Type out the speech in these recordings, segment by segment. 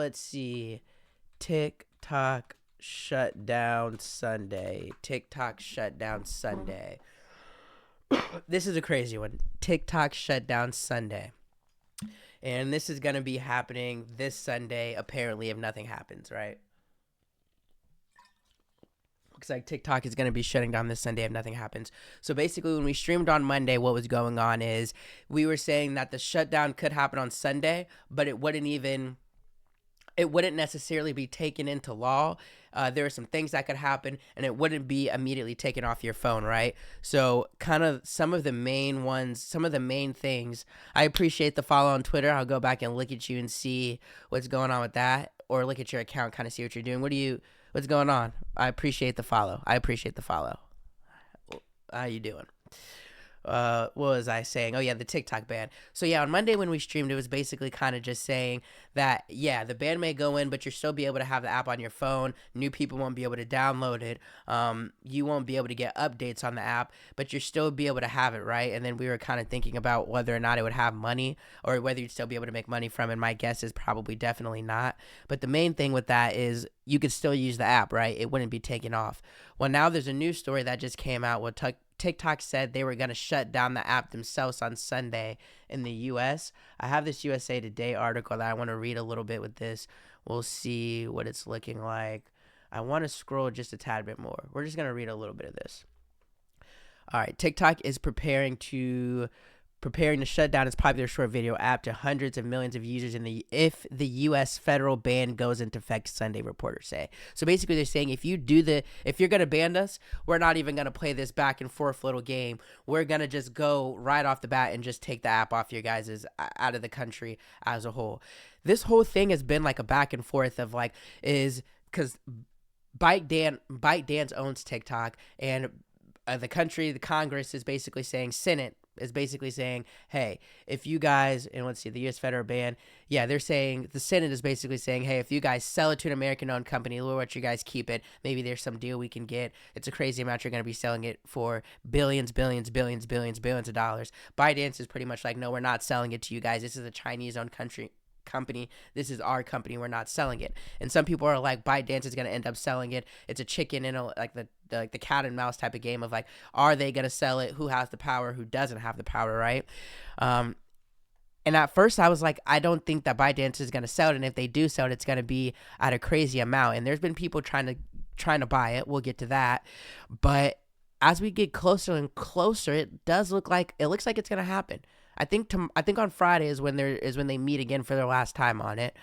Let's see. TikTok shut down Sunday. TikTok shut down Sunday. This is a crazy one. TikTok shut down Sunday. And this is going to be happening this Sunday, apparently, if nothing happens, right? Looks like TikTok is going to be shutting down this Sunday if nothing happens. So basically, when we streamed on Monday, what was going on is we were saying that the shutdown could happen on Sunday, but it wouldn't necessarily be taken into law. There are some things that could happen, and it wouldn't be immediately taken off your phone, right? So kind of some of the main things. I appreciate the follow on Twitter. I'll go back and look at you and see what's going on with that, or look at your account, kind of see what you're doing. What's going on? I appreciate the follow. How you doing? What was I saying? Oh yeah, the TikTok ban. So yeah, on Monday when we streamed, it was basically kind of just saying that yeah, the ban may go in, but you'll still be able to have the app on your phone. New people won't be able to download it. You won't be able to get updates on the app, but you'll still be able to have it, right? And then we were kind of thinking about whether or not it would have money, or whether you'd still be able to make money from it. My guess is probably definitely not. But the main thing with that is you could still use the app, right? It wouldn't be taken off. Well, now there's a news story that just came out with TikTok said they were going to shut down the app themselves on Sunday in the U.S. I have this USA Today article that I want to read a little bit with this. We'll see what it's looking like. I want to scroll just a tad bit more. We're just going to read a little bit of this. All right, TikTok is preparing to shut down its popular short video app to hundreds of millions of users if the U.S. federal ban goes into effect, Sunday reporters say. So basically they're saying if you're going to ban us, we're not even going to play this back and forth little game. We're going to just go right off the bat and just take the app off your guys' out of the country as a whole. This whole thing has been like a back and forth of like, is because ByteDance owns TikTok, and the Congress is basically saying, Senate is basically saying, hey, if you guys, and let's see, the U.S. federal ban, yeah, they're saying, the Senate is basically saying, hey, if you guys sell it to an American-owned company, we'll let you guys keep it. Maybe there's some deal we can get. It's a crazy amount. You're going to be selling it for billions of dollars. ByteDance is pretty much like, no, we're not selling it to you guys. This is a Chinese-owned company. This is our company. We're not selling it. And some people are like, ByteDance is going to end up selling it. It's a chicken and like the cat and mouse type of game of like, are they going to sell it? Who has the power? Who doesn't have the power, right? And at first I was like, I don't think that ByteDance is going to sell it. And if they do sell it, it's going to be at a crazy amount. And there's been people trying to buy it. We'll get to that. But as we get closer and closer, it looks like it's going to happen. I think on Friday is when they meet again for their last time on it.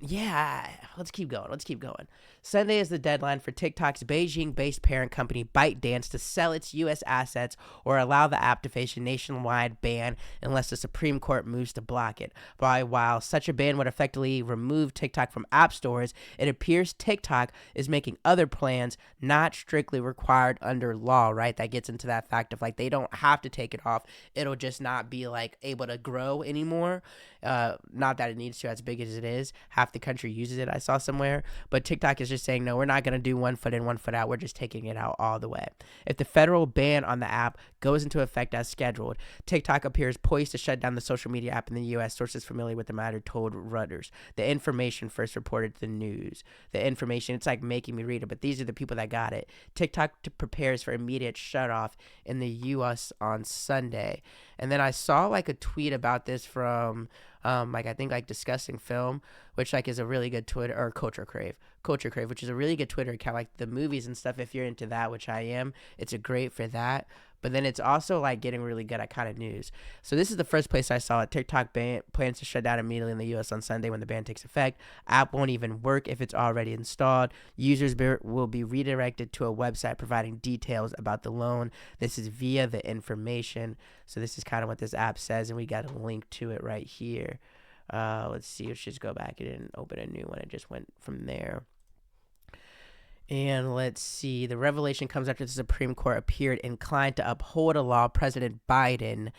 Yeah, let's keep going. Sunday is the deadline for TikTok's Beijing-based parent company ByteDance to sell its U.S. assets or allow the app to face a nationwide ban unless the Supreme Court moves to block it. While such a ban would effectively remove TikTok from app stores, it appears TikTok is making other plans not strictly required under law, right? That gets into that fact of like they don't have to take it off. It'll just not be like able to grow anymore. Not that it needs to, as big as it is. Half the country uses it, I saw somewhere. But TikTok is just saying, no, we're not going to do 1 foot in, 1 foot out. We're just taking it out all the way. If the federal ban on the app goes into effect as scheduled, TikTok appears poised to shut down the social media app in the U.S., sources familiar with the matter told Reuters. The information first reported to the news. The information, it's like making me read it, but these are the people that got it. TikTok prepares for immediate shutoff in the U.S. on Sunday. And then I saw like a tweet about this from I think like Discussing Film, which like is a really good Twitter, or Culture Crave, which is a really good Twitter account, like the movies and stuff. If you're into that, which I am, it's a great for that. But then it's also like getting really good at kind of news. So this is the first place I saw it. TikTok plans to shut down immediately in the U.S. on Sunday when the ban takes effect. App won't even work if it's already installed. Users will be redirected to a website providing details about the loan. This is via the information. So this is kind of what this app says, and we got a link to it right here. Let's see. Let's just go back. It didn't open a new one. It just went from there. And let's see. The revelation comes after the Supreme Court appeared inclined to uphold a law President Biden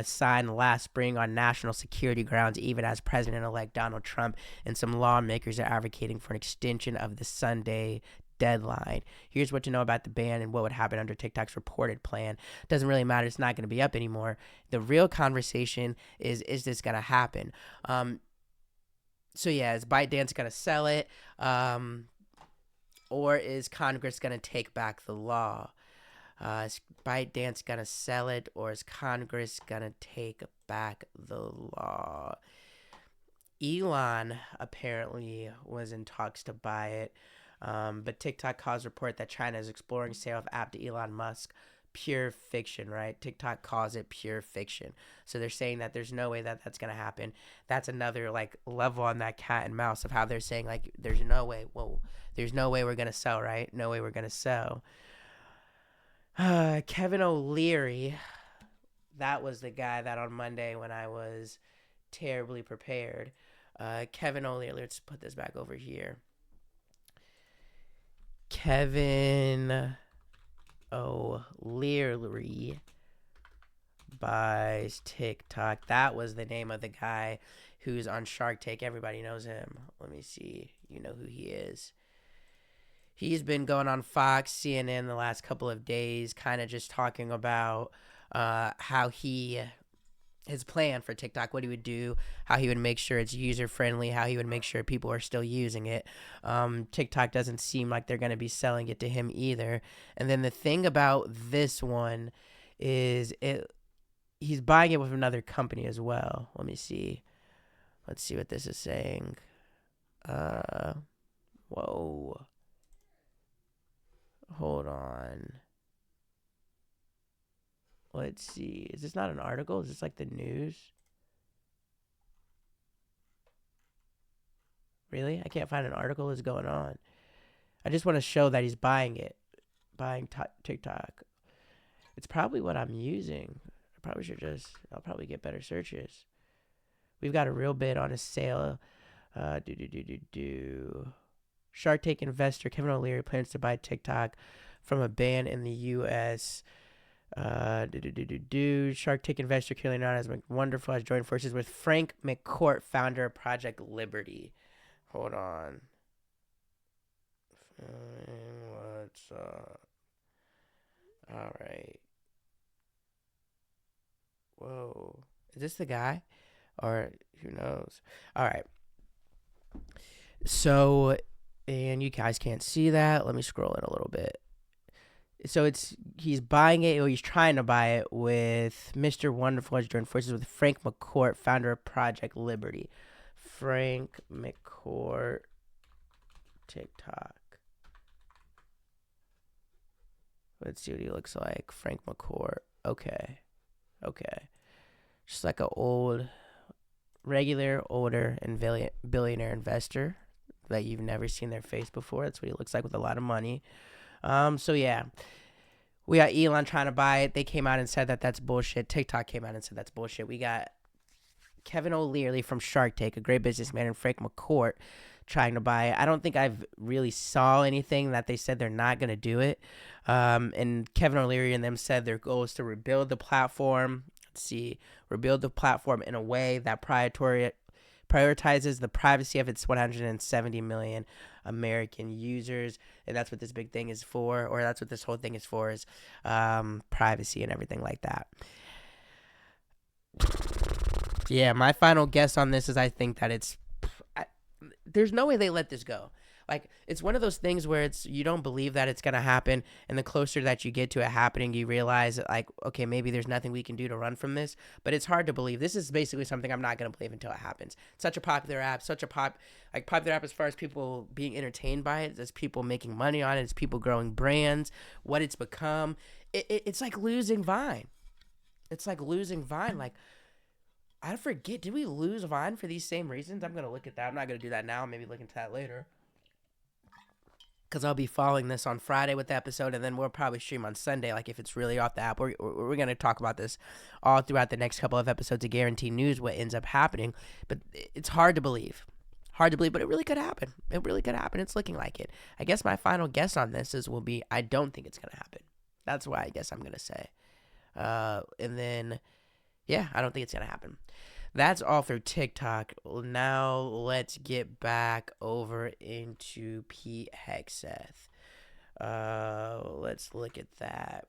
signed last spring on national security grounds, even as President-elect Donald Trump and some lawmakers are advocating for an extension of the Sunday deadline. Here's what to know about the ban and what would happen under TikTok's reported plan. Doesn't really matter. It's not going to be up anymore. The real conversation is this going to happen? So yeah, is ByteDance gonna sell it, or is Congress gonna take back the law? Is ByteDance gonna sell it, or is Congress gonna take back the law? Elon apparently was in talks to buy it, but TikTok calls report that China is exploring sale of app to Elon Musk. Pure fiction, right? TikTok calls it pure fiction. So they're saying that there's no way that that's gonna happen. That's another like level on that cat and mouse of how they're saying like there's no way. Whoa, there's no way we're gonna sell, right? No way we're gonna sell. Kevin O'Leary, that was the guy that on Monday when I was terribly prepared. Kevin O'Leary, let's put this back over here. Kevin O'Leary buys TikTok. That was the name of the guy who's on Shark Tank. Everybody knows him. Let me see. You know who he is. He's been going on Fox, CNN the last couple of days, kind of just talking about how his plan for TikTok, what he would do, how he would make sure it's user friendly, how he would make sure people are still using it. TikTok doesn't seem like they're going to be selling it to him either. And then the thing about this one is he's buying it with another company as well. Let me see. Let's see what this is saying. Whoa. Hold on. Let's see. Is this not an article? Is this like the news? Really? I can't find an article. What's going on? I just want to show that he's buying it. Buying TikTok. It's probably what I'm using. I'll probably get better searches. We've got a real bid on a sale. Shark Tank investor Kevin O'Leary plans to buy TikTok from a ban in the U.S. Shark Tank investor currently known as McWonderful has joined forces with Frank McCourt, founder of Project Liberty. Hold on. What's up? All right. Whoa. Is this the guy? Or who knows? All right. So, and you guys can't see that. Let me scroll in a little bit. So he's buying it, or he's trying to buy it with Mr. Wonderful has joined forces with Frank McCourt, founder of Project Liberty. Frank McCourt, TikTok. Let's see what he looks like. Frank McCourt. Okay. Just like an old, regular, older, and billionaire investor that you've never seen their face before. That's what he looks like with a lot of money. So yeah, we got Elon trying to buy it. They came out and said that that's bullshit. TikTok came out and said that's bullshit. We got Kevin O'Leary from Shark Tank, a great businessman, and Frank McCourt trying to buy it. I don't think I've really saw anything that they said they're not going to do it. And Kevin O'Leary and them said their goal is to rebuild the platform. Rebuild the platform in a way that prioritizes the privacy of its 170 million American users, and that's what this big thing is for, or that's what this whole thing is for, is privacy and everything like that. Yeah, my final guess on this is I think that there's no way they let this go. Like, it's one of those things where you don't believe that it's going to happen, and the closer that you get to it happening, you realize that, like, okay, maybe there's nothing we can do to run from this, but it's hard to believe. This is basically something I'm not going to believe until it happens. It's such a popular app, popular app as far as people being entertained by it, as people making money on it, as people growing brands, what it's become. It's like losing Vine. Like, I forget, did we lose Vine for these same reasons? I'm going to look at that. I'm not going to do that now. Maybe look into that later, because I'll be following this on Friday with the episode, and then we'll probably stream on Sunday, like if it's really off the app. We're going to talk about this all throughout the next couple of episodes to guarantee news what ends up happening. But it's hard to believe. But it really could happen. It's looking like it. I guess my final guess on this will be I don't think it's going to happen. That's why I guess I'm going to say. And then, yeah, I don't think it's going to happen. That's all for TikTok. Now let's get back over into Pete Hegseth. Let's look at that.